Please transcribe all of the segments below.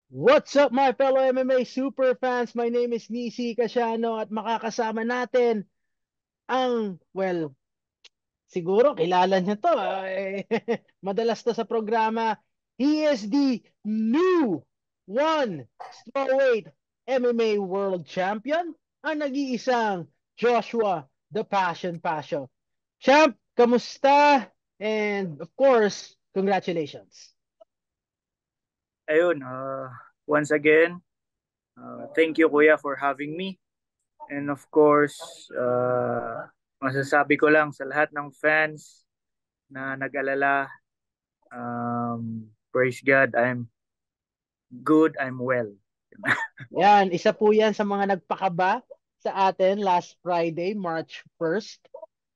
What's up, my fellow MMA super fans? My name is Nisi Casiano at makakasama natin siguro kilala niyo to. Madalas to sa programa. He is the new one strawweight MMA world champion, ang nag-iisang Joshua The Passion Passion. Champ, kamusta? And of course, congratulations. Ayun, once again, thank you Kuya for having me. And of course, masasabi ko lang sa lahat ng fans na nag-alala, praise God, I'm good, I'm well. Yan, isa po yan sa mga nagpakaba sa atin last Friday, March 1st.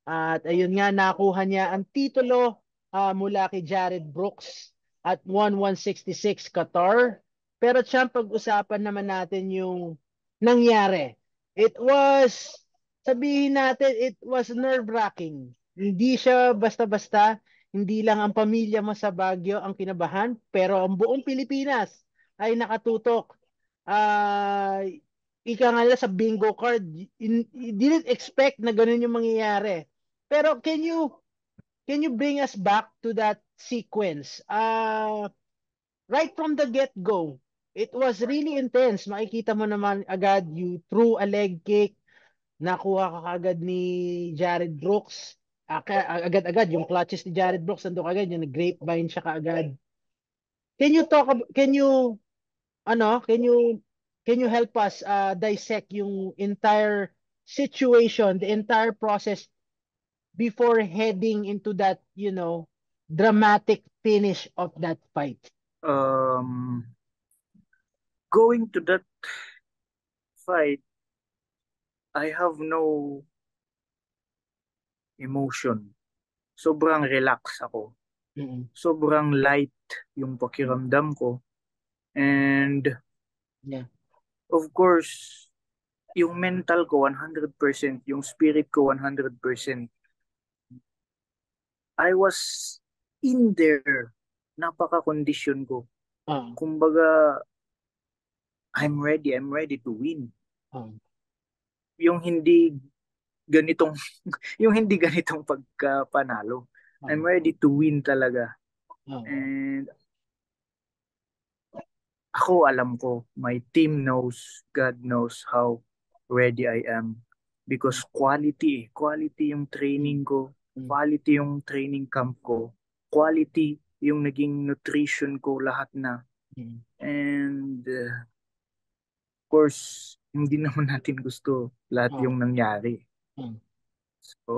At ayun nga, nakuha niya ang titulo mula kay Jared Brooks at 1166 Qatar. Pero champ, pag-usapan naman natin yung nangyari. It was, sabihin natin, it was nerve-wracking. Hindi siya basta-basta, hindi lang ang pamilya mo sa Baguio ang kinabahan, pero ang buong Pilipinas ay nakatutok. Ah, ika nga nila sa bingo card, you didn't expect na ganun yung mangyayari. Pero can you bring us back to that sequence? Right from the get-go, it was really intense. Makikita mo naman agad you threw a leg kick, nakuha ka agad ni Jared Brooks. Agad-agad yung clutches ni Jared Brooks nandun agad, yung grapevine siya kaagad. Can you talk about, ano, can you help us dissect yung entire situation, the entire process before heading into that, dramatic finish of that fight? Um, Going to that fight, I have no emotion. Sobrang relax ako. Mm-mm. Sobrang light yung Mm. pakiramdam ko. And Yeah. of course, yung mental ko 100%, yung spirit ko 100%. I was in there. Napaka-condition ko. Uh, Kumbaga, I'm ready to win. uh, Yung hindi ganitong yung hindi ganitong pagkapanalo. I'm uh, ready to win talaga. uh, And ako alam ko, my team knows, God knows how ready I am. Because quality yung mm, training ko, mm, quality yung training camp ko, quality yung naging nutrition ko, lahat na. mm, And of course, hindi naman natin gusto lahat uh, yung nangyari. mm, mm, So,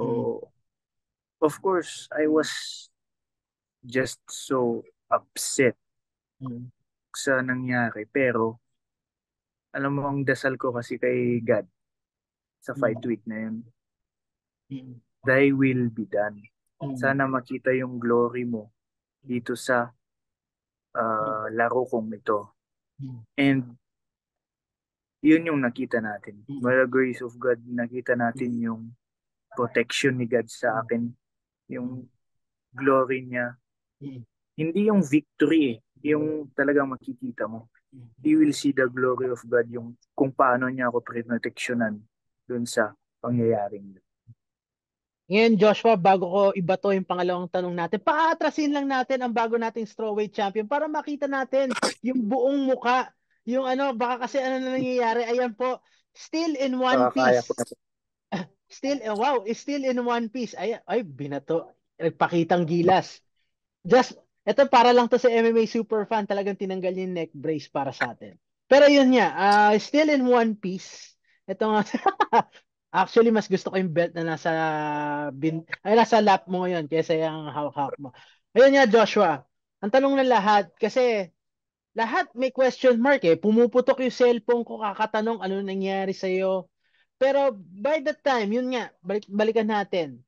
of course, I was just so upset mm, sa nangyari. Pero, alam mo, ang dasal ko kasi kay God sa fight mm, week na yun, mm, thy will be done. mm, Sana makita yung glory mo dito sa mm, laro kong ito. mm, And yun yung nakita natin. mm, By the grace of God, nakita mm, natin yung protection ni God sa mm, akin, yung glory niya. mm, Hindi yung victory eh, yung talagang makikita mo. mm. You will see the glory of God, yung kung paano niya ako proteksyonan dun sa pangyayaring yun. Ngayon, Joshua, bago ko ibato yung pangalawang tanong natin, paatrasin lang natin ang bago nating strawweight champion para makita natin yung buong muka. Yung ano, baka kasi ano na nangyayari. Ayan po, still in one Kaya ko piece. na. Still, wow, is still in one piece. Ay, binato. Nagpakitang gilas. Just, ito para lang to sa MMA super fan. Talagang tinanggal yung neck brace para sa atin. Pero yun nga, still in one piece. Ito nga, actually, mas gusto ko yung belt na nasa lap mo ngayon kaysa yung hawak-hawak mo. Ayun nga, Joshua. Ang tanong ng lahat, kasi lahat may question mark eh. Pumuputok yung cellphone ko, kakatanong ano nangyari sa'yo. Pero by that time, yun nga, balikan natin.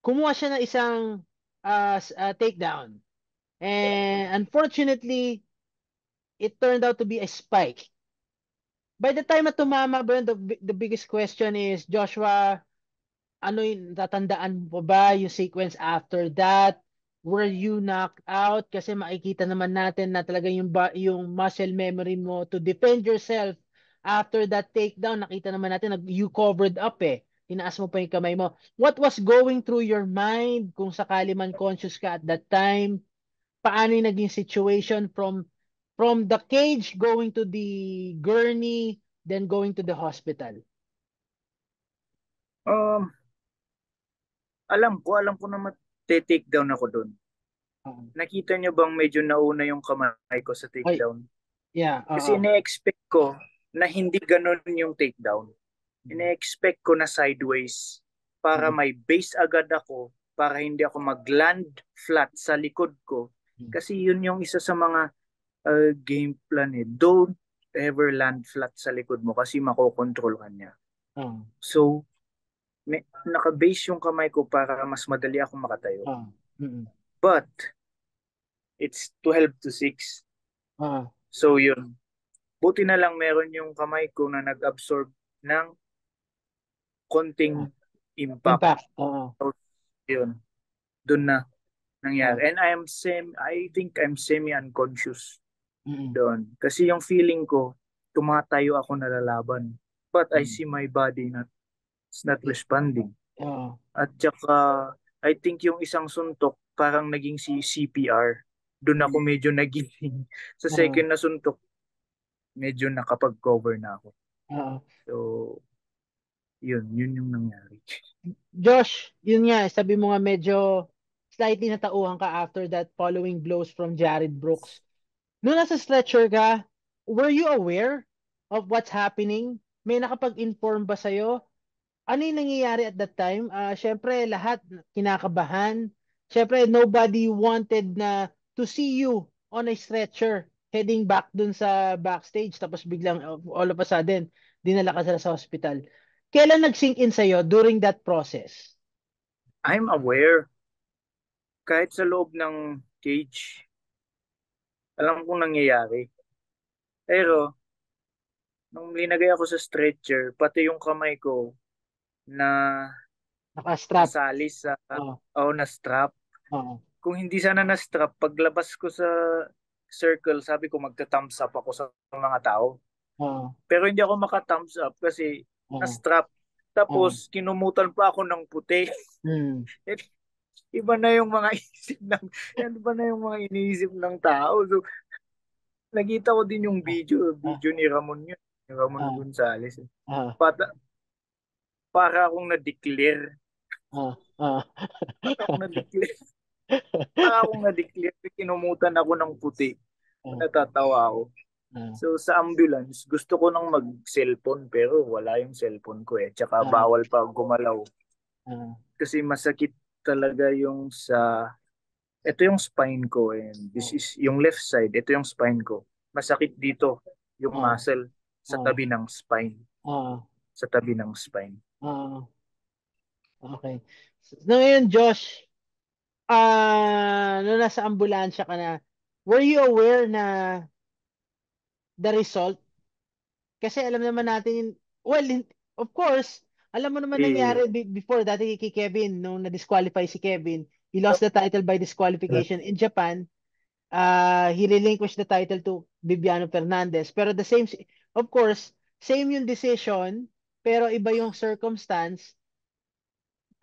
Kumuha siya ng isang takedown. And unfortunately, it turned out to be a spike. By the time na tumama ba yun, the biggest question is, Joshua, ano yung tatandaan mo ba yung sequence after that? Were you knocked out? Kasi makikita naman natin na talaga yung muscle memory mo to defend yourself after that takedown. Nakita naman natin you covered up eh. Tinaas mo pa yung kamay mo. What was going through your mind kung sakali man conscious ka at that time? Paano yung naging situation from the cage going to the gurney, then going to the hospital? Um, alam ko na mate-take down ako doon. Oo. Nakita niyo bang medyo nauna yung kamay ko sa Ay, takedown? yeah, Kasi oo. ine-expect ko na hindi ganun yung takedown. Ine-expect ko na sideways para Mm, may base agad ako para hindi ako mag-land flat sa likod ko. mm, Kasi yun yung isa sa mga game plan eh. Don't ever land flat sa likod mo kasi makokontrol ka niya. oo, So, naka-base yung kamay ko para mas madali ako makatayo. oo, mm, But, it's 12 to 6. oo, So, yun. Buti na lang meron yung kamay ko na nag-absorb ng oo. konting impact. Impact, oo, So, yun. Doon na oo, nangyari. And I think I'm semi-unconscious mm, doon. Kasi yung feeling ko, tumatayo ako nalalaban. But I mm, see my body it's not yeah, responding. oo, At saka, I think yung isang suntok, parang naging CPR. Doon ako mm, medyo nagising. Sa oo, second na suntok, medyo nakapag-cover na ako. oo. So, yun yung nangyari. Josh, yun nga, sabi mo nga medyo slightly natauhan ka after that following blows from Jared Brooks. Nung nasa stretcher ka, were you aware of what's happening? May nakapag-inform ba sa'yo? Ano yung nangyayari at that time? Syempre, lahat kinakabahan. Syempre, nobody wanted na to see you on a stretcher heading back dun sa backstage tapos biglang all of a sudden, dinala ka sila sa hospital. Kailan nag-sink in sa'yo during that process? I'm aware, kahit sa loob ng cage, alam kong nangyayari. Pero, nung linagay ako sa stretcher, pati yung kamay ko na Naka-strap. nasali sa, Oo, na strap. oo, Kung hindi sana na strap, paglabas ko sa circle, sabi ko magta-thumbs up ako sa mga tao. oo, Pero hindi ako maka-thumbs up kasi oo, na-strap. oo. Tapos kinumutan pa ako ng puti. Hmm, Iba na yung mga iba na yung mga iniisip ng tao. So, nakita ko din yung ah, video ni Ramon yun, ni Ramon ah, Gonzalez. ah, Para, para akong na-declare. ah, ah, Para akong na-declare. Para akong na-declare. Kinumutan ako ng puti. ah, Natatawa ako. ah, So sa ambulance, gusto ko nang mag-cellphone pero wala yung cellphone ko eh. Tsaka ah, bawal pa gumalaw. ah, Kasi masakit talaga ito yung spine ko and this ah, is yung left side, ito yung spine ko. Masakit dito yung ah, muscle sa ah, tabi ng spine. ah, Sa tabi ng spine. ah, okay. So, ngayon, Josh, nung nasa ambulansya ka na, were you aware na the result? Kasi alam naman natin, well, of course, alam mo naman Eh, nangyari before, dati kay Kevin, nung na-disqualify si Kevin, he lost the title by disqualification in Japan. He relinquished the title to Bibiano Fernandez. Pero of course, same yung decision, pero iba yung circumstance.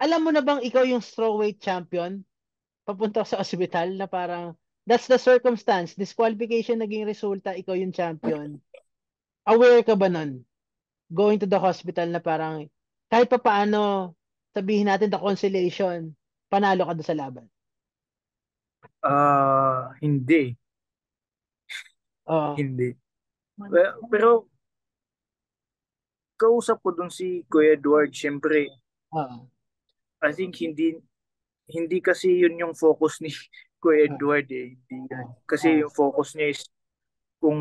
Alam mo na bang ikaw yung strawweight champion? Papunta sa ospital na parang, that's the circumstance. Disqualification naging resulta, ikaw yung champion. Aware ka ba nun? Going to the hospital na parang, kahit pa paano, sabihin natin the consolation, panalo ka doon sa laban. hindi. Oo. Hindi. Pero kausap ko dun si Kuya Edward, syempre, Oo. I think hindi kasi yun yung focus ni Kuya Oo. Edward eh. Hindi yun. Oo. Kasi yung focus niya is kung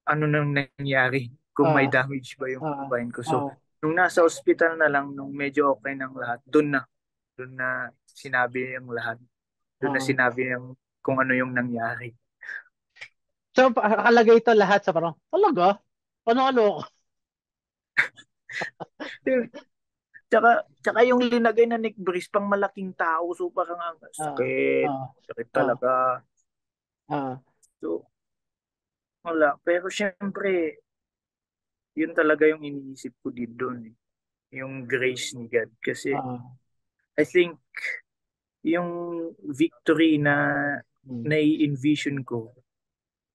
ano nang nangyari, kung may Oo. damage ba yung Oo. spine ko. So, Oo. nung nasa ospital na lang, nung medyo okay ng lahat, doon na sinabi yung lahat. Doon na Oo. sinabi yung kung ano yung nangyari. So, nakalagay ito lahat sa parang, talaga? Ano? Till, Tsaka yung linagay na neck brace pang malaking tao, so parang ang Ah, sakit. ah, Sakit ah, talaga. ah, So, wala. Pero syempre, yun talaga yung iniisip ko din doon. Eh. Yung grace ni God. Kasi ah, I think yung victory na mm, nai-envision ko,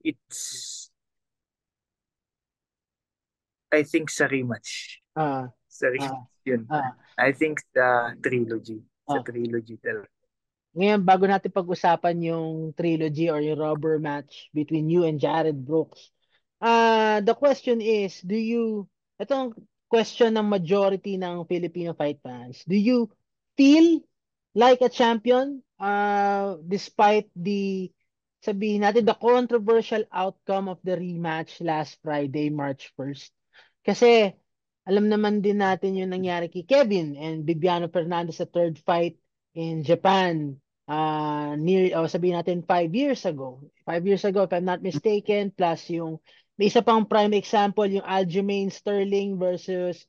it's, I think, sa rematch. ah, Sa ah, rematch yun. ah, I think sa trilogy. Sa ah. trilogy talaga. Ngayon, bago natin pag-usapan yung trilogy or yung rubber match between you and Jared Brooks, the question is, itong question ng majority ng Filipino fight fans, do you feel like a champion despite sabihin natin, the controversial outcome of the rematch last Friday, March 1st? Kasi, alam naman din natin yung nangyari kay Kevin and Bibiano Fernandez sa third fight in Japan sabihin natin 5 years ago. 5 years ago, if I'm not mistaken, plus may isa pang prime example, yung Aljamain Sterling versus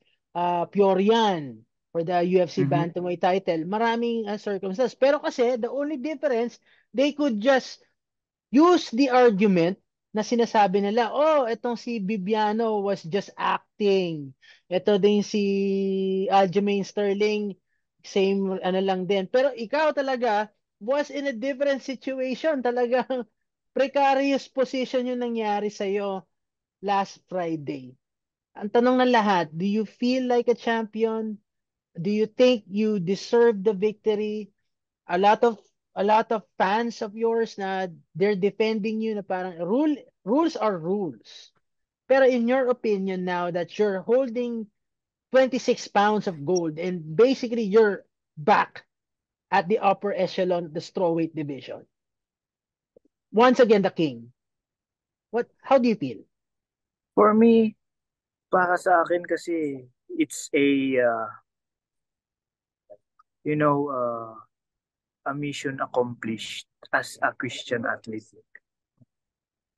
Piorian for the UFC Mhm. Bantamweight title. Maraming circumstances. Pero kasi, the only difference, they could just use the argument na sinasabi nila, oh, itong si Bibiano was just acting. Ito din si Aljamain Sterling, same ano lang din. Pero ikaw talaga was in a different situation. Talagang precarious position yung nangyari sa'yo last Friday. Ang tanong ng lahat, do you feel like a champion? Do you think you deserve the victory? a lot of a lot of fans of yours na they're defending you na parang rules are rules. Pero in your opinion now that you're holding 26 pounds of gold and basically you're back at the upper echelon of the strawweight division. Once again the king. How do you feel? For me, para sa akin kasi, it's you know, a mission accomplished as a Christian athlete.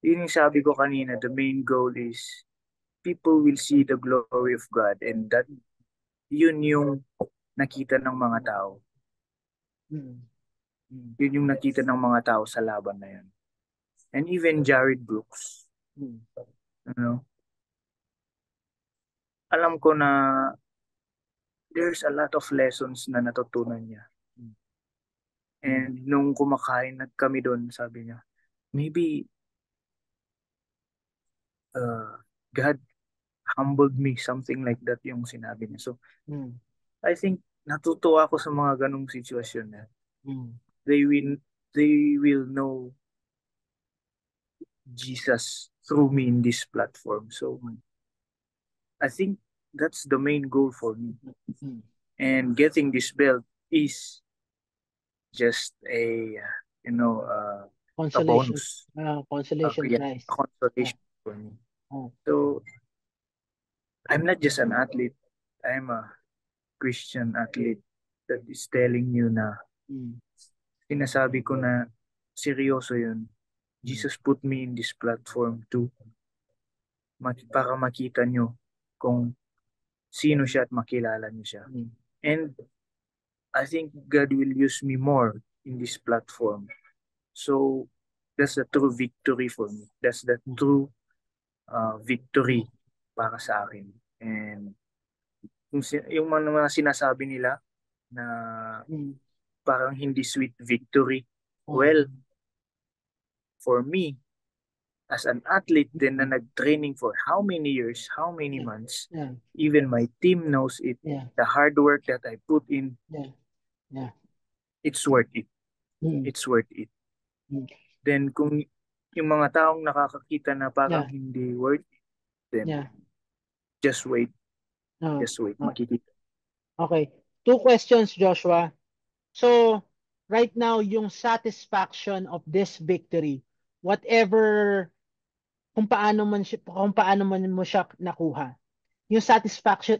Yun yung sabi ko kanina, the main goal is people will see the glory of God and that yun yung nakita ng mga tao. Mm, mm, Yun yung nakita ng mga tao sa laban na yun. And even Jared Brooks, mm, ano, alam ko na there's a lot of lessons na natutunan niya. mm, mm, And nung kumakain kami doon, sabi niya, maybe uh, God humbled me, something like that yung sinabi niya. So, mm, I think natutuwa ako sa mga ganong sitwasyon na mm, they will they will know Jesus through me in this platform. So mm, I think that's the main goal for me. mm. And getting this belt is just a Consolation, bonus, consolation yeah, prize. a Oh, consolation for me. oh, So I'm not just an athlete. I'm a Christian athlete that is telling you na mm, sinasabi ko na seryoso yun. mm, Jesus put me in this platform to para makita nyo kung sino siya at makilala nyo siya. mm, And I think God will use me more in this platform. So that's the true victory for me. That's the mm, true victory para sa akin. And yung mga sinasabi nila na mm. parang hindi sweet victory. Oh, Well, for me, as an athlete din na mm, nag-training for how many years, how many yeah, months, yeah, even my team knows it, yeah, the hard work that I put in, yeah, yeah. it's worth it. Mm, It's worth it. mm, Then kung yung mga taong nakakakita na parang yeah, hindi worth it, then yeah. just wait, Oh, just wait, oh. makikita. Okay. Two questions, Joshua. So, right now, yung satisfaction of this victory, whatever, kung paano man mo siya nakuha, yung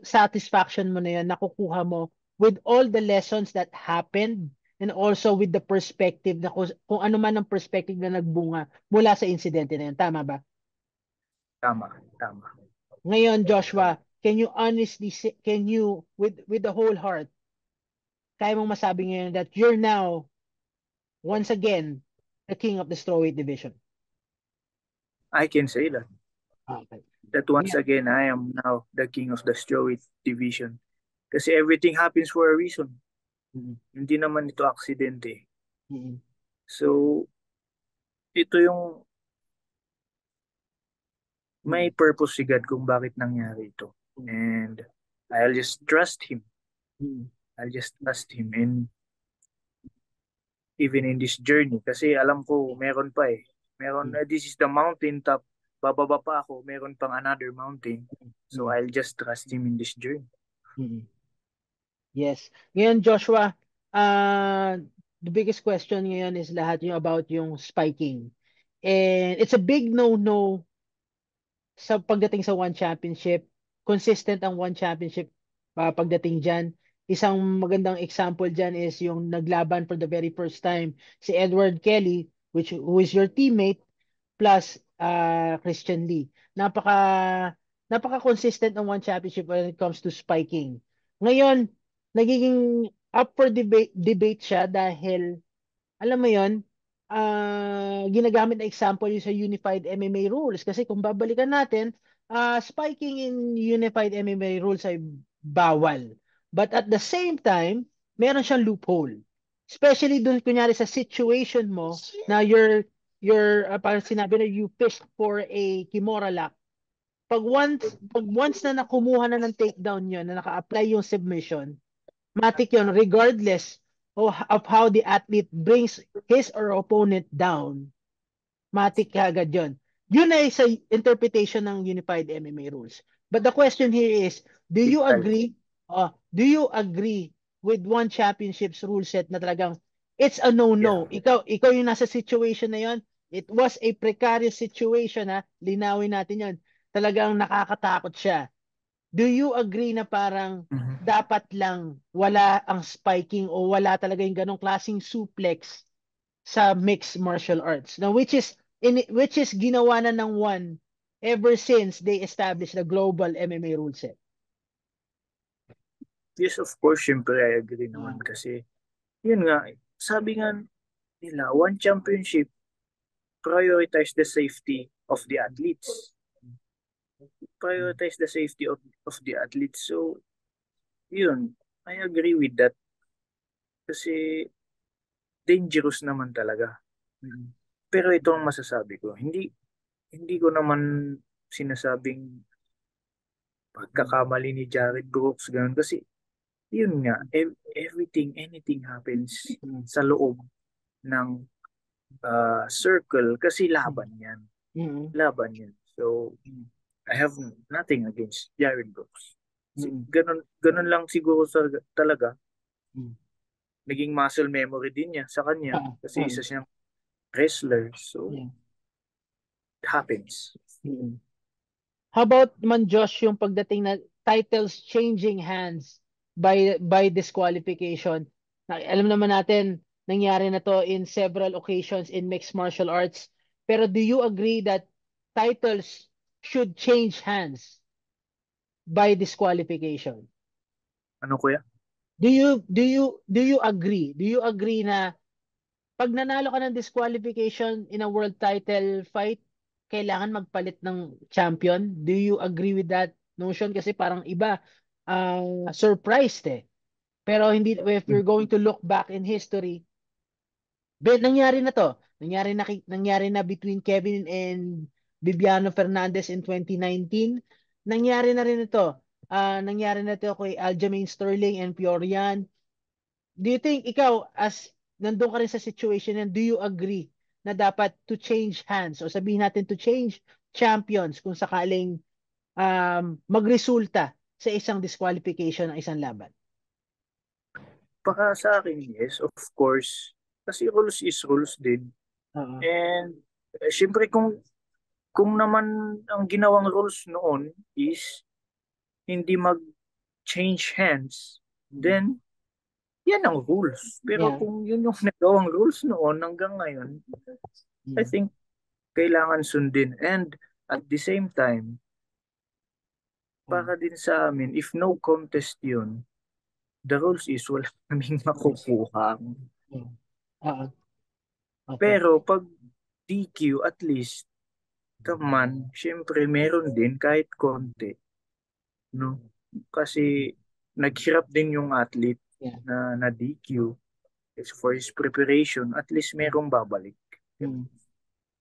satisfaction mo na yun, nakukuha mo with all the lessons that happened and also with the perspective na kung ano man ang perspective na nagbunga mula sa insidente na yun. Tama ba? Tama, tama. Ngayon, Joshua, can you honestly say, can you with the whole heart, kaya mong masabi ngayon that you're now once again the king of the strawweight division? I can say that. Okay. That once Yeah. again, I am now the king of the strawweight division. Kasi everything happens for a reason. Mm-mm. Hindi naman ito aksidente. Mm-mm. So, ito yung may purpose si God kung bakit nangyari ito. And I'll just trust Him. Mm-mm. I'll just trust Him in even in this journey. Kasi alam ko, meron pa eh. Meron, this is the mountain top. Bababa pa ako, meron pang another mountain. So I'll just trust Him in this journey. Mm-mm. Yes. Ngayon, Joshua, the biggest question ngayon is lahat yung about yung spiking. And it's a big no-no sa pagdating sa one championship. Consistent ang one championship pagdating dyan. Isang magandang example dyan is yung naglaban for the very first time si Edward Kelly, who is your teammate, plus Christian Lee. Napaka consistent ng one championship when it comes to spiking. Ngayon, nagiging up for debate siya dahil alam mo yon, ginagamit na example yung sa Unified MMA rules. Kasi kung babalikan natin, spiking in Unified MMA rules ay bawal. But at the same time, meron siyang loophole. Especially dun kunyari sa situation mo na parang sinabi na you fished for a Kimura lock. Pag once na nakumuha na ng takedown yun, na naka-apply yung submission, matik yun, regardless of how the athlete brings his or opponent down, matik agad yun. Yun ay sa interpretation ng Unified MMA rules. But the question here is, do you agree with one championship's rule set na talagang it's a no-no? Yeah. Ikaw yung nasa situation na yun. It was a precarious situation, ha? Linawin natin yun. Talagang nakakatakot siya. Do you agree na parang dapat lang wala ang spiking o wala talaga yung ganong klaseng suplex sa mixed martial arts? Now, which is ginawa na ng one ever since they established the global MMA rule set. Yes, of course, syempre I agree naman kasi yun nga, sabi nga nila, one championship prioritize the safety of the athletes. Prioritize the safety of the athletes. So, yun, I agree with that. Kasi dangerous naman talaga. Pero ito ang masasabi ko. Hindi ko naman sinasabing pagkakamali ni Jared Brooks ganun kasi yun nga anything happens sa loob ng circle kasi laban yan. Laban yan. So I have nothing against Jared Brooks. Ganun lang siguro talaga. Naging muscle memory din niya sa kanya kasi isa siyang wrestler. So it happens. How about man Josh yung pagdating na titles changing hands by disqualification? Alam naman natin nangyari na to in several occasions in mixed martial arts. Pero do you agree that titles should change hands by disqualification? Ano kuya? Do you agree? Do you agree na pag nanalo ka ng disqualification in a world title fight, kailangan magpalit ng champion? Do you agree with that notion? Kasi parang iba surprised eh. Pero hindi, if you're going to look back in history, nangyari na to. Nangyari na between Kevin and Viviano Fernandez in 2019. Nangyari na rin ito. Nangyari na ito kay Aljamain Sterling and Fiorian. Do you think ikaw as nandun ka rin sa situation yan, do you agree na dapat to change hands o sabihin natin to change champions kung sakaling magresulta sa isang disqualification ng isang laban? Baka sa akin, yes, of course. Kasi rules is rules din. And syempre kung naman ang ginawang rules noon is hindi mag-change hands, then yan ang rules. Pero kung yun yung nagawang rules noon hanggang ngayon, I think kailangan sundin. And at the same time, para din sa amin, if no contest yun, the rules is wala kaming makukuha. Oo. Opo. Pero pag DQ, at least, naman, syempre meron din kahit konti, no? Kasi naghirap din yung athlete Yeah. na DQ. It's for his preparation, at least merong babalik. Hmm.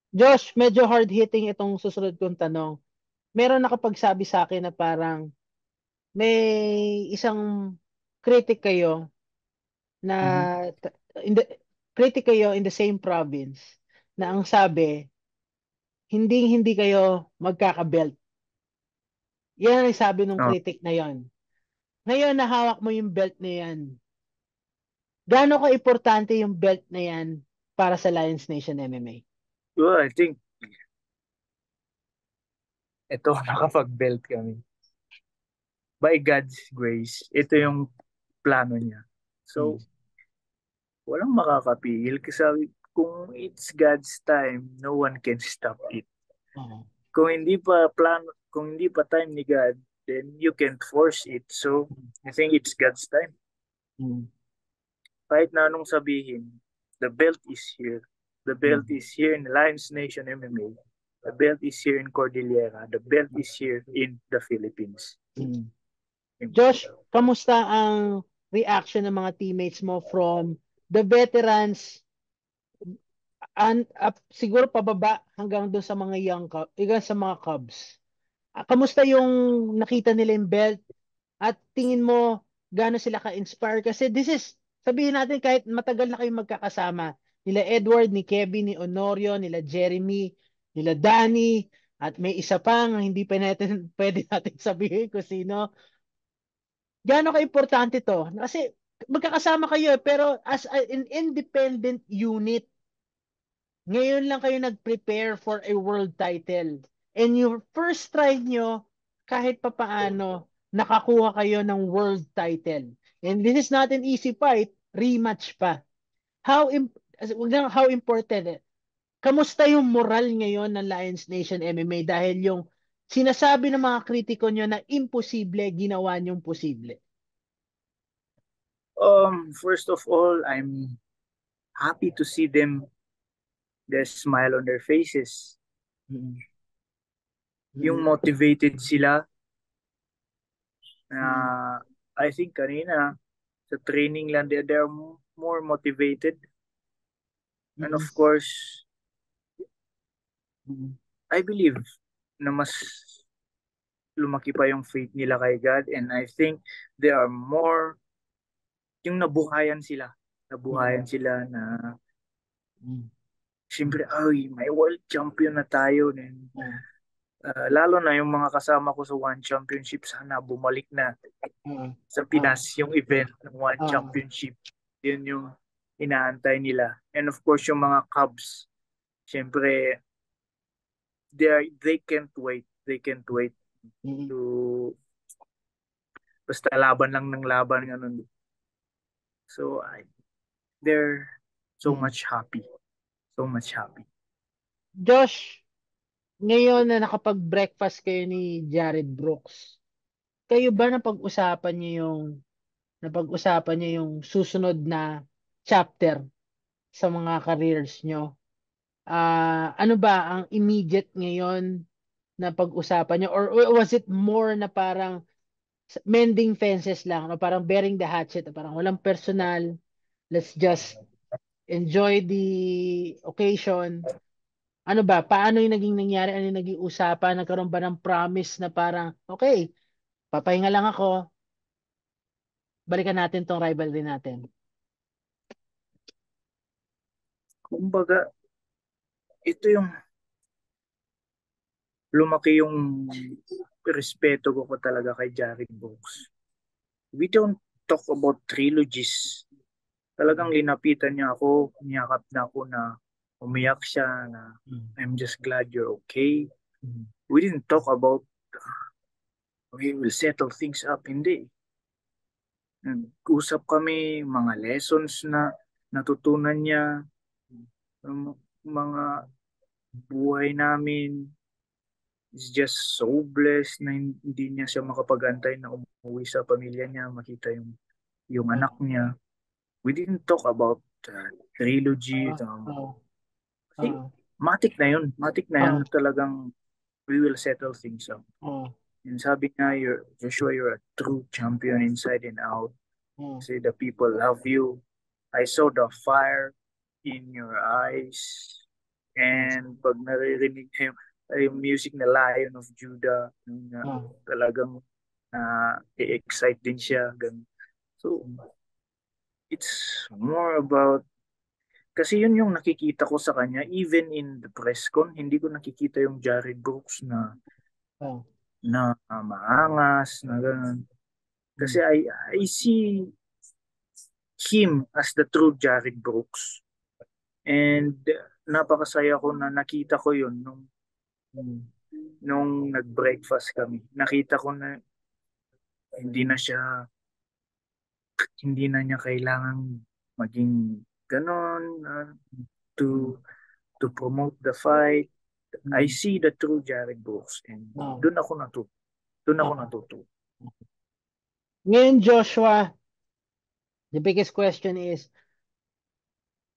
Josh, medyo hard-hitting itong susunod kong tanong. Meron nakapagsabi sa akin na parang may isang critic kayo na Mhm. in the, critic kayo in the same province na ang sabi, hindi kayo magkakabelt. Yan ang sabi ng Oh, critic na yon. Ngayon, nahawak mo yung belt na yan. Gaano ka importante yung belt na yan para sa Lions Nation MMA? well, I think ito nakapag-belt kami. By God's grace, ito yung plano niya. Hmm. So, walang makakapigil kasi kung it's God's time, no one can stop it. Oo. Kung hindi pa time ni God, then you can't force it. So, I think it's God's time. Hmm. Kahit na anong sabihin, the belt is here. The belt Hmm. is here in Lions Nation MMA. The belt is here in Cordillera. The belt is here in the Philippines. Hmm. Josh, kamusta ang reaction ng mga teammates mo from the veterans and up, siguro pababa hanggang doon sa mga hanggang sa mga Cubs? Kamusta yung nakita nila yung belt at tingin mo gaano sila ka-inspire? Kasi this is, sabihin natin kahit matagal na kayong magkakasama, nila Edward, ni Kevin, ni Honorio, nila Jeremy, nila Danny, at may isa pang hindi pa natin pwede natin sabihin kung sino. Gaano ka-importante to? Kasi magkakasama kayo pero as an independent unit, ngayon lang kayo nag-prepare for a world title. And your first try nyo, kahit papaano, nakakuha kayo ng world title. And this is not an easy fight, rematch pa. How important kamusta yung moral ngayon ng Lions Nation MMA dahil yung sinasabi ng mga kritiko nyo na imposible, ginawa nyong posible? First of all, I'm happy to see them, the smile on their faces. Mm. Yung Mm. motivated sila na Mm. I think kanina sa training lang they're more motivated. And Mm. of course, Mm. I believe na mas lumaki pa yung faith nila kay God, and I think they are more yung nabuhayan sila. Mm. Nabuhayan sila na Mm. siyempre, ay, may world champion na tayo. And, Mm. lalo na yung mga kasama ko sa One Championship, sana bumalik na Mm. sa Ah, Pinas yung event ng One ah, Championship. Yun yung inaantay nila. And of course, yung mga Cubs, siyempre, they can't wait. They can't wait mm. to basta laban lang ng laban. Ganun. So, they're so Mm. much happy. So much happy. Josh, ngayon na nakapag-breakfast kayo ni Jared Brooks, kayo ba napag-usapan niyo yung susunod na chapter sa mga careers nyo? Ano ba ang immediate ngayon na pag-usapan nyo? Or was it more na parang mending fences lang? O parang bearing the hatchet? O parang walang personal? Let's just enjoy the occasion. Ano ba? Paano yung naging nangyari? Ano yung naging usapan? Nagkaroon ba ng promise na parang, okay, papahinga lang ako, balikan natin tong rivalry natin. Kumbaga, ito yung lumaki yung respeto ko talaga kay Jared Brooks. We don't talk about trilogies. Talagang Mm. linapitan niya ako, niyakap na ako na umiyak siya na Mm. I'm just glad you're okay. Mm. We didn't talk about we will settle things up. Hindi. Nag-usap kami, mga lessons na natutunan niya, mga buhay namin, is just so blessed na hindi niya siya makapag-antay na umuwi sa pamilya niya, makita yung anak niya. We didn't talk about trilogy. Kasi matik na yun. Matik na yun na talagang we will settle things up. And sabi niya, Joshua, you're a true champion inside and out. Kasi the people love you. I saw the fire in your eyes. And pag naririnig niya yung music na Lion of Judah, talagang i-excite din siya. So, it's more about, kasi yun yung nakikita ko sa kanya, even in the press con, hindi ko nakikita yung Jared Brooks na maangas, na ganun. Kasi I see him as the true Jared Brooks. And napakasaya ko na nakita ko yun nung nag-breakfast kami. Nakita ko na hindi na niya kailangan maging ganon to promote the fight. I see the true Jared Brooks and doon ako natuto. Ngayon, Joshua, the biggest question is,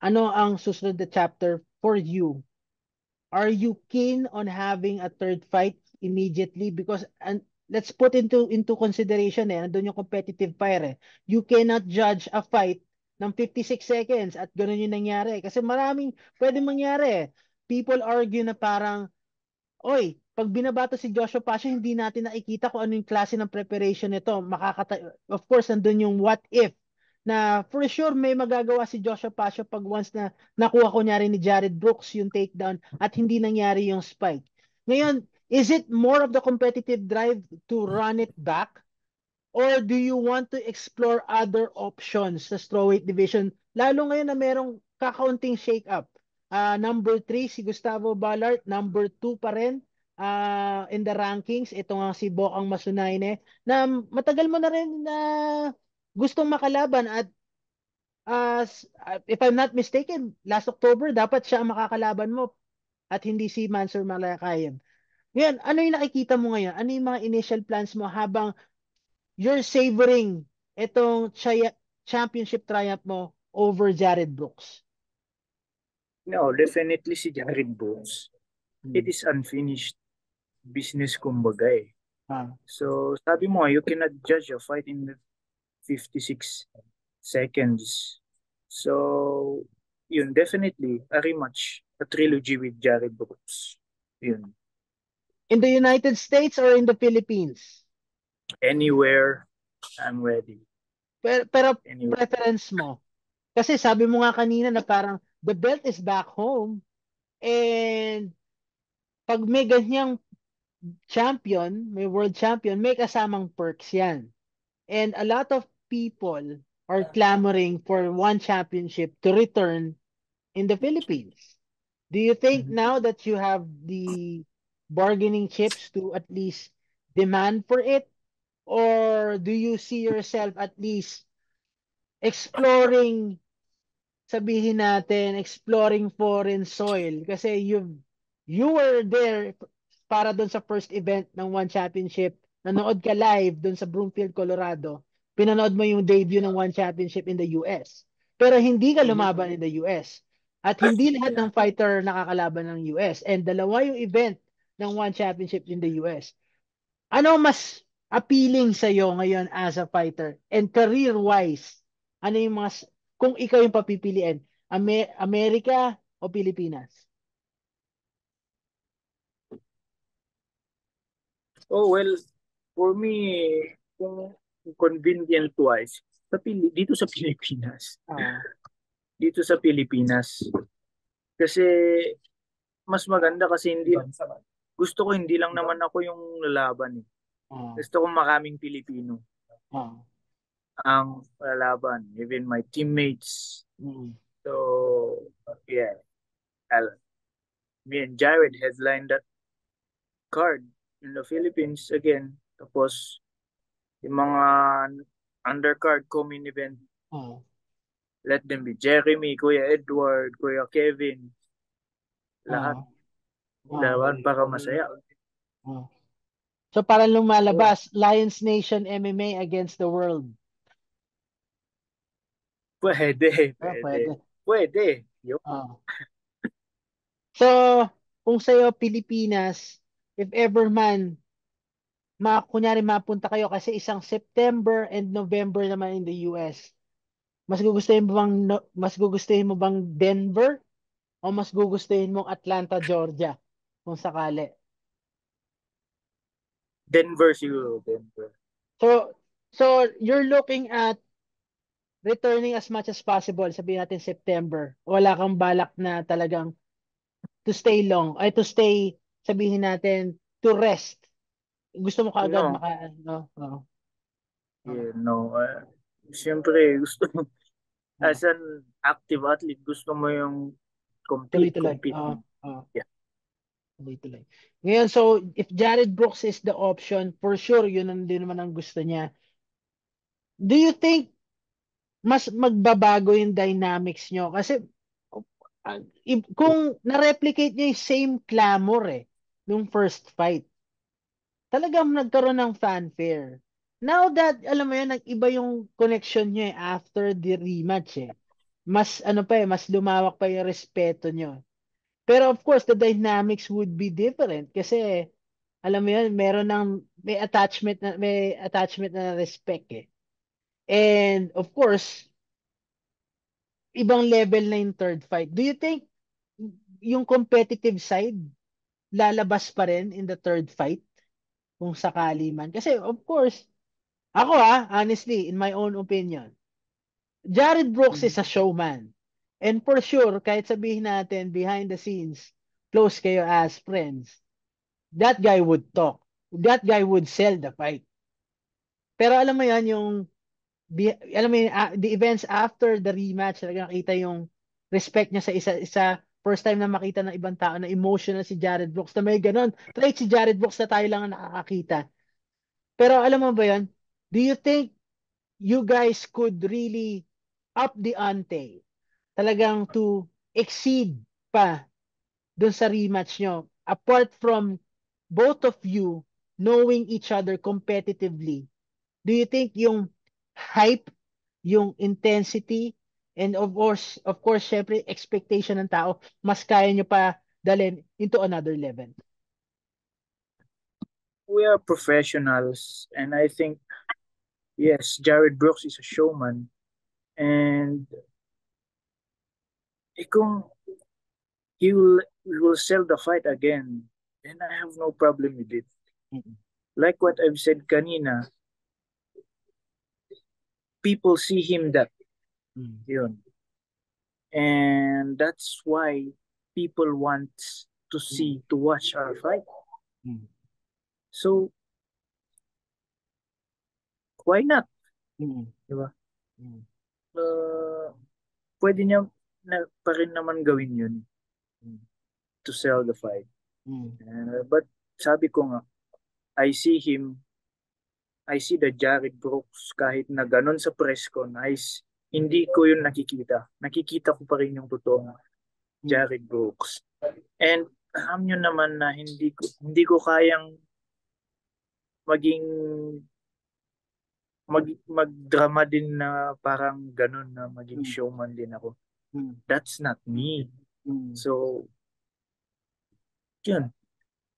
ano ang susunod na chapter for you? Are you keen on having a third fight immediately? Because let's put into consideration andun yung competitive fire You cannot judge a fight ng 56 seconds at ganun yung nangyari. Kasi maraming pwede mangyari. People argue na parang, oy, pag binabato si Joshua Pasha, hindi natin nakikita kung ano yung klase ng preparation nito. Of course, nandun yung what if na for sure may magagawa si Joshua Pasha pag once na nakuha ko nyari ni Jared Brooks yung takedown at hindi nangyari yung spike. Ngayon, is it more of the competitive drive to run it back? Or do you want to explore other options sa strawweight division? Lalo ngayon na merong kakaunting shake-up. Number 3, si Gustavo Ballard. Number 2 pa rin in the rankings. Ito nga si Bokang Masunayne na matagal mo na rin na gustong makalaban at if I'm not mistaken, last October, dapat siya ang makakalaban mo at hindi si Mansour Malakayan. Ngayon, ano yung nakikita mo ngayon? Ano yung mga initial plans mo habang you're savoring itong championship triumph mo over Jared Brooks? No, definitely si Jared Brooks. It is unfinished business kumbaga eh. So, sabi mo, you cannot judge a fight in 56 seconds. So, yun, definitely, a rematch, a trilogy with Jared Brooks. Yun. In the United States or in the Philippines? Anywhere, I'm ready. Pero preference mo? Kasi sabi mo nga kanina na parang the belt is back home and pag may ganyang champion, may world champion, may kasamang perks yan. And a lot of people are clamoring for one championship to return in the Philippines. Do you think now that you have the bargaining chips to at least demand for it? Or do you see yourself at least exploring, sabihin natin, exploring foreign soil? Kasi you were there para doon sa first event ng One Championship. Nanood ka live doon sa Broomfield, Colorado. Pinanood mo yung debut ng One Championship in the US. Pero hindi ka lumaban in the US. At hindi lahat ng fighter nakakalaban ng US. And dalawa yung event ng One Championship in the US. Ano mas appealing sa'yo ngayon as a fighter? And career-wise, ano yung mas, kung ikaw yung papipiliin, Amerika o Pilipinas? Oh, well, for me, kung convenient-wise, dito sa Pilipinas. Dito sa Pilipinas. Kasi, mas maganda kasi gusto ko hindi lang naman ako yung lalaban eh. Gusto ko maraming Pilipino ang lalaban, even my teammates. So, yeah. Me and Jared headlined that card in the Philippines again. Tapos, yung mga undercard co-main event, let them be Jeremy, Kuya Edward, Kuya Kevin. Lahat. Lahat para masaya. Oh. So parang lumalabas, Lions Nation MMA against the world. Pwede, Ah, pwede. pwede. Pwede. Yun. Oh. So, kung sa'yo, Pilipinas, if ever man, kunyari mapunta kayo kasi isang September and November naman in the US, mas gugustuhin mo bang Denver o mas gugustuhin mong Atlanta, Georgia kung sakali? Denver siguro, Denver. So, so you're looking at returning as much as possible, sabihin natin September. Wala kang balak na talagang to stay long, ay to stay, sabihin natin, to rest. Gusto mo kaagad No, no? Oo. Oo. yeah, no. Siyempre, gusto mo, Oo. as an active athlete, gusto mo yung compete, Tuloy-tuloy. compete. Oo. Oo. Yeah. Tuloy-tuloy. Ngayon, so, if Jared Brooks is the option, for sure, yun ang din naman ang gusto niya. Do you think mas magbabago yung dynamics nyo? Kasi, kung na-replicate niya yung same clamor nung first fight, talagang nagkaroon ng fanfare. Now that, alam mo yun, nag-iba yung connection nyo after the rematch Mas, ano pa mas lumawak pa yung respeto nyo. Pero of course, the dynamics would be different kasi, alam mo yun, may attachment na respect And of course, ibang level na yung third fight. Do you think yung competitive side lalabas pa rin in the third fight kung sakali man? Kasi of course, ako honestly, in my own opinion, Jared Brooks is a showman. And for sure, kahit sabihin natin behind the scenes, close kayo as friends, that guy would talk. That guy would sell the fight. Pero alam mo yan, alam mo yun, the events after the rematch, talaga nakita yung respect niya sa isa. First time na makita ng ibang tao na emotional si Jared Brooks, na may ganun. Trait si Jared Brooks na tayo lang ang nakakakita. Pero alam mo ba yun? Do you think you guys could really up the ante? Talagang to exceed pa dun sa rematch nyo. Apart from both of you knowing each other competitively, do you think yung hype, yung intensity, and of course, syempre, expectation ng tao, mas kaya nyo pa dalhin into another level? We are professionals, and I think, yes, Jared Brooks is a showman. And kung he will sell the fight again, then I have no problem with it. Mm-mm. Like what I've said kanina, people see him that Mm. yun. And that's why people want Mm. to watch our fight. Mm. So, why not? Mm. Di ba? Mm. Uh, pwede niya pa rin naman gawin yun Mm. to sell the fight. Mm. But sabi ko nga, I see him, I see the Jared Brooks kahit na ganun sa press con, hindi ko yun nakikita. Nakikita ko pa rin yung totoong Mm. Jared Brooks. And alam nyo naman na hindi ko kayang maging magdrama din na parang ganun na maging Mm. showman din ako. Mm. That's not me. Mm. So, yun.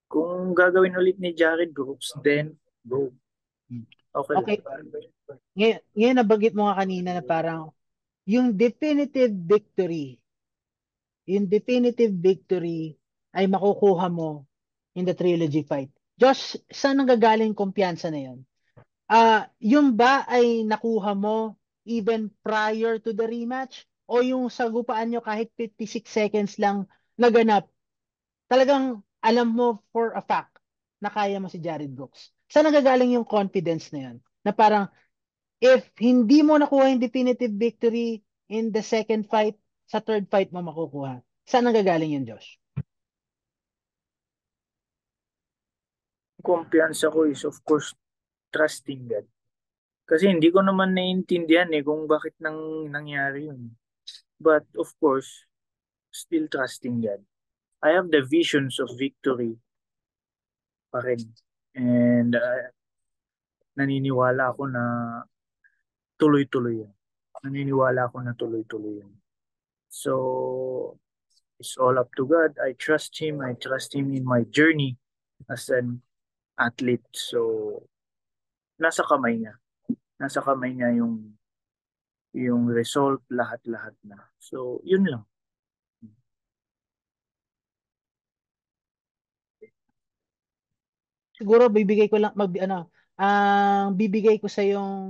Kung gagawin ulit ni Jared Brooks, then go. Mm. Okay lang. Okay, ngayon nabanggit mo nga kanina na parang yung definitive victory ay makukuha mo in the trilogy fight. Josh, saan nanggagaling kumpiyansa na yun? Yung ba ay nakuha mo even prior to the rematch? O yung sagupaan nyo kahit 56 seconds lang naganap, talagang alam mo for a fact na kaya mo si Jared Brooks? Saan nanggagaling yung confidence na yun? Na parang, if hindi mo nakuha yung definitive victory in the second fight, sa third fight mo makukuha. Saan nanggagaling yun, Josh? Kumpiyansa ko is of course trusting God. Kasi hindi ko naman naiintindihan kung bakit nangyari yun. But of course, still trusting God. I have the visions of victory pa rin. And naniniwala ako na tuloy-tuloy yan. Naniniwala ako na tuloy-tuloy yan. So, it's all up to God. I trust Him. I trust Him in my journey as an athlete. So, nasa kamay niya. Nasa kamay niya yung result, lahat-lahat na. So, yun lang. Siguro bibigay ko lang ang bibigay ko sa yung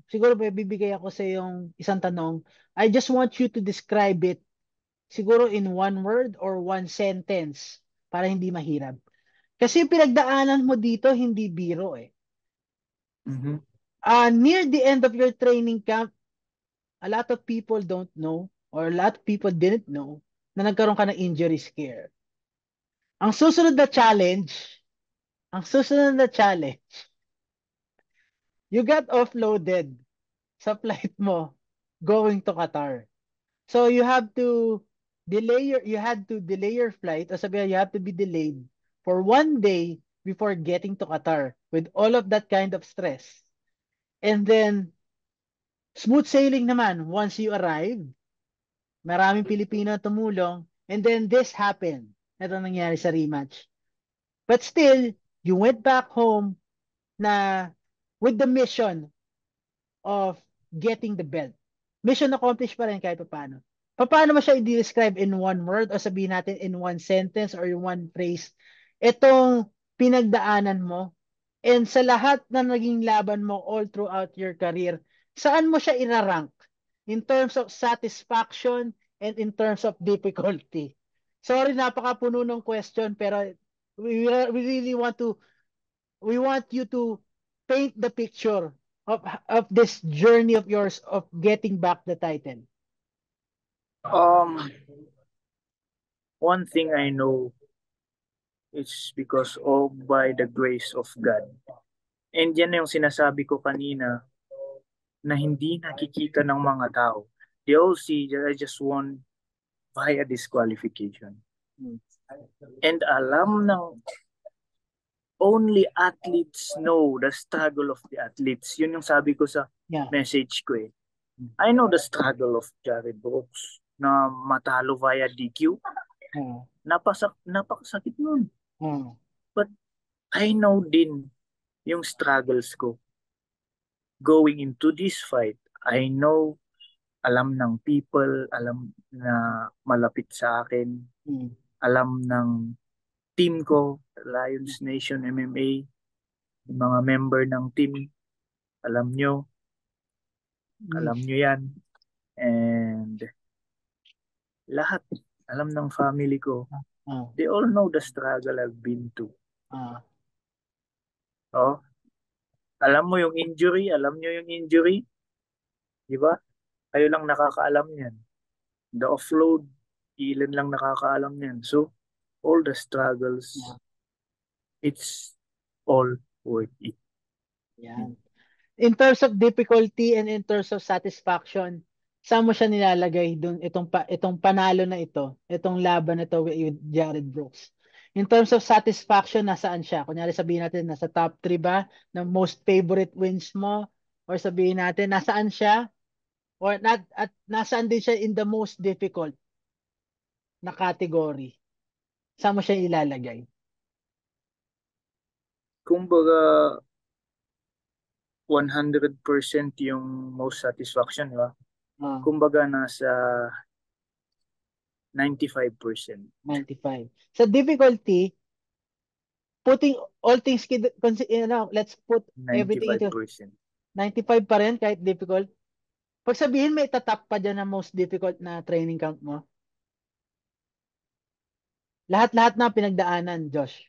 siguro bibigay ako sa yung isang tanong. I just want you to describe it siguro in one word or one sentence para hindi mahirap. Kasi yung pinagdaanan mo dito hindi biro eh. Mm-hmm. Near the end of your training camp, a lot of people don't know or a lot of people didn't know na nagkaroon ka ng injury scare. Ang susunod na challenge, ang susunod na challenge, you got offloaded sa flight mo going to Qatar. So you had to delay your flight o sabi you have to be delayed for 1 day before getting to Qatar with all of that kind of stress. And then smooth sailing naman once you arrive. Maraming Pilipino tumulong and then this happened. Ito nangyari sa rematch. But still, you went back home na with the mission of getting the belt. Mission accomplished pa rin kahit paano. Paano mo siya i-describe in one word o sabihin natin in one sentence or in one phrase itong pinagdaanan mo and sa lahat na naging laban mo all throughout your career, saan mo siya irarank in terms of satisfaction and in terms of difficulty? Sorry, napakapuno ng question pero we really we want you to paint the picture of this journey of yours of getting back the title. Um, one thing I know is because of by the grace of God. And yan yung sinasabi ko kanina na hindi nakikita ng mga tao. They all see that I just won via disqualification. And alam ng only athletes know the struggle of the athletes. Yun yung sabi ko sa message ko eh. I know the struggle of Jared Brooks na matalo via DQ. Napakasakit nun. But I know din yung struggles ko. Going into this fight, I know alam ng people, alam na malapit sa akin, alam ng team ko, Lions Nation MMA, mga member ng team, alam nyo yan. And lahat, alam ng family ko, they all know the struggle I've been to. Oh, alam mo yung injury, alam nyo yung injury, di ba? Kayo lang nakakaalam yan. The offload, ilan lang nakakaalam yan. So, all the struggles, it's all worth it. Yan. In terms of difficulty and in terms of satisfaction, saan mo siya nilalagay dun itong panalo na ito, itong laban na ito with Jared Brooks? In terms of satisfaction, nasaan siya? Kunyari sabihin natin, nasa top 3 ba ng most favorite wins mo? Or sabihin natin, nasaan siya? Or nasaan din siya in the most difficult na category? Saan mo siya ilalagay? Kumbaga, 100% yung most satisfaction, di ba? Kumbaga, nasa 95%. 95. Sa difficulty, putting all things, let's put everything into 95%. 95 pa rin kahit difficult. Pag sabihin may tatap pa dyan na most difficult na training camp mo. Lahat-lahat na pinagdaanan, Josh.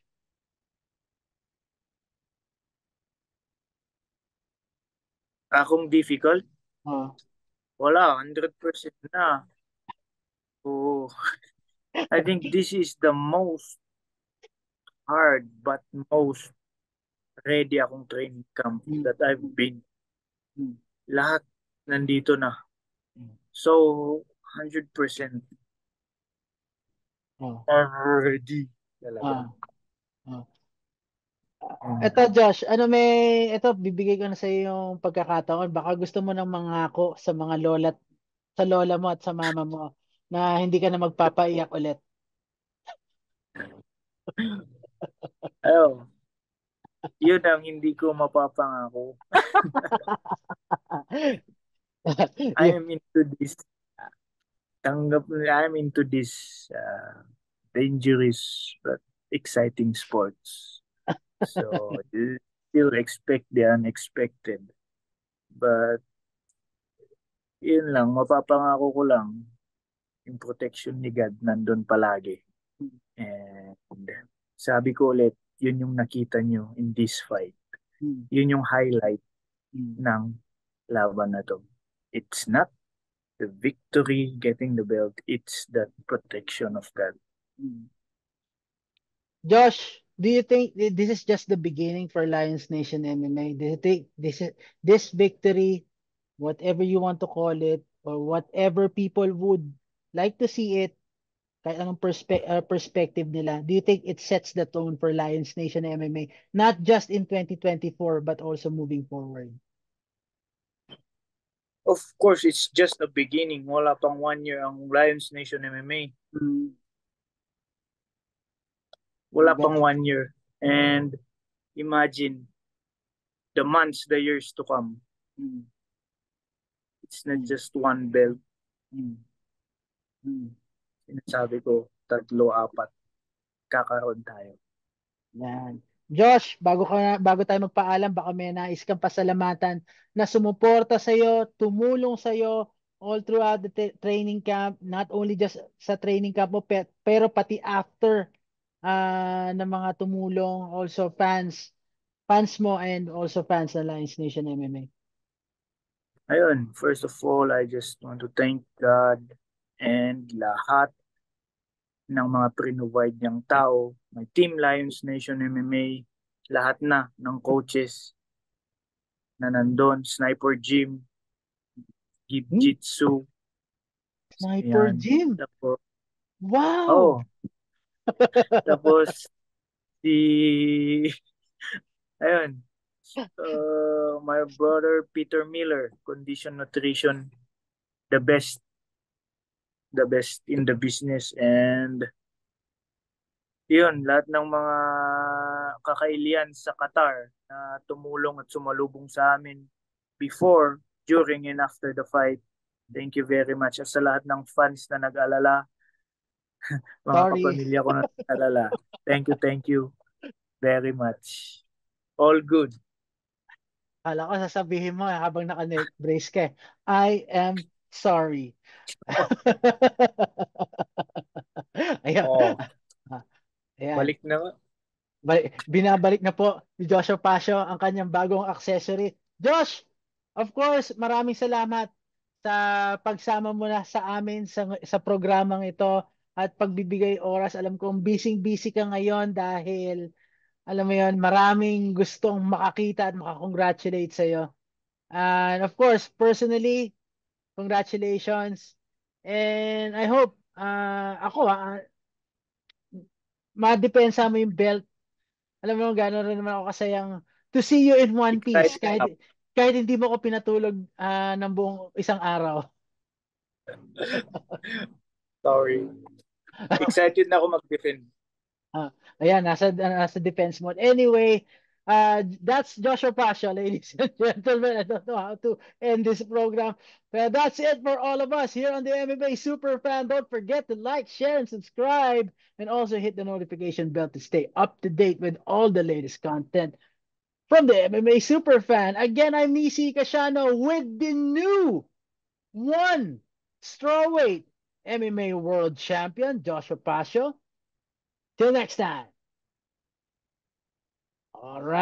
Akong difficult? Oh. Wala, 100% na. Oh, I think this is the most hard but most ready akong training camp that I've been. Lahat nandito na. So, 100% I'm ready. Talaga. Eto Josh, ito bibigay ko na sa iyo yung pagkakataon. Baka gusto mo ng mangako sa mga sa lola mo at sa mama mo na hindi ka na magpapaiyak ulit. Ayo, yun ang hindi ko mapapangako. I Y- am into this, I'm into this dangerous but exciting sports. So you still expect the unexpected. But yun lang, mapapangako ko lang, yung protection ni God nandun palagi. And sabi ko ulit, yun yung nakita nyo in this fight. Yun yung highlight ng laban na to. It's not the victory, getting the belt, it's the protection of God. Josh, do you think this is just the beginning for Lions Nation MMA? Do you think this victory, whatever you want to call it, or whatever people would like to see it, kahit anong perspective nila, do you think it sets the tone for Lions Nation MMA, not just in 2024, but also moving forward? Of course, it's just a beginning. Wala pang 1 year ang Lions Nation MMA. Mm. Wala pang That's, 1 year. And imagine the months, the years to come. mm, It's not mm, just one belt. mm, mm. Sinasabi ko, 3, 4, kakaroon tayo. Yan. Josh, bago tayo magpaalam, baka may nais kang pasalamatan na sumuporta sa iyo, tumulong sa iyo all throughout the training camp, not only just sa training camp mo, pero pati after ng mga tumulong, also fans mo and also fans ng Lions Nation MMA. Ayun, first of all, I just want to thank God and lahat ng mga pre-provide niyang tao, my Team Lions Nation MMA, lahat na ng coaches na nandun, Sniper Gym, Hmm? Jiu-Jitsu, Sniper yan. Jim. Tapos, Wow. oh, tapos si, ayun, my brother Peter Miller, Condition Nutrition, the best, the best in the business. And yun, lahat ng mga kakailian sa Qatar na tumulong at sumalubong sa amin before, during, and after the fight. Thank you very much. At sa lahat ng fans na nag-alala, mga Sorry. kapamilya ko na nag-alala, thank you very much. All good. Kala ko sasabihin mo habang naka-neck brace ka. I am sorry. Ayan. Oh, Ah, Ayan. balik na nga. Binabalik na po ni Joshua Pasio ang kanyang bagong accessory. Josh, of course, maraming salamat sa pagsama mo na sa amin sa programang ito at pagbibigay oras. Alam kong busy-busy ka ngayon dahil alam mo yon, maraming gustong makakita at makakongratulate sa iyo. And of course, personally, congratulations. And I hope madepensa mo yung belt. Alam mo, gano'n rin naman ako kasayang to see you in one piece Excited kahit ako. kahit hindi mo ko pinatulog ng buong isang araw. Sorry. Excited na ako mag-defend. Ah, ayan, nasa defense mode. Anyway, that's Joshua Pasha, ladies and gentlemen. I don't know how to end this program. But that's it for all of us here on the MMA Super Fan. Don't forget to like, share, and subscribe. And also hit the notification bell to stay up to date with all the latest content from the MMA Super Fan. Again, I'm Nisi Casiano with the new one strawweight MMA World Champion, Joshua Pasha. Till next time. All right.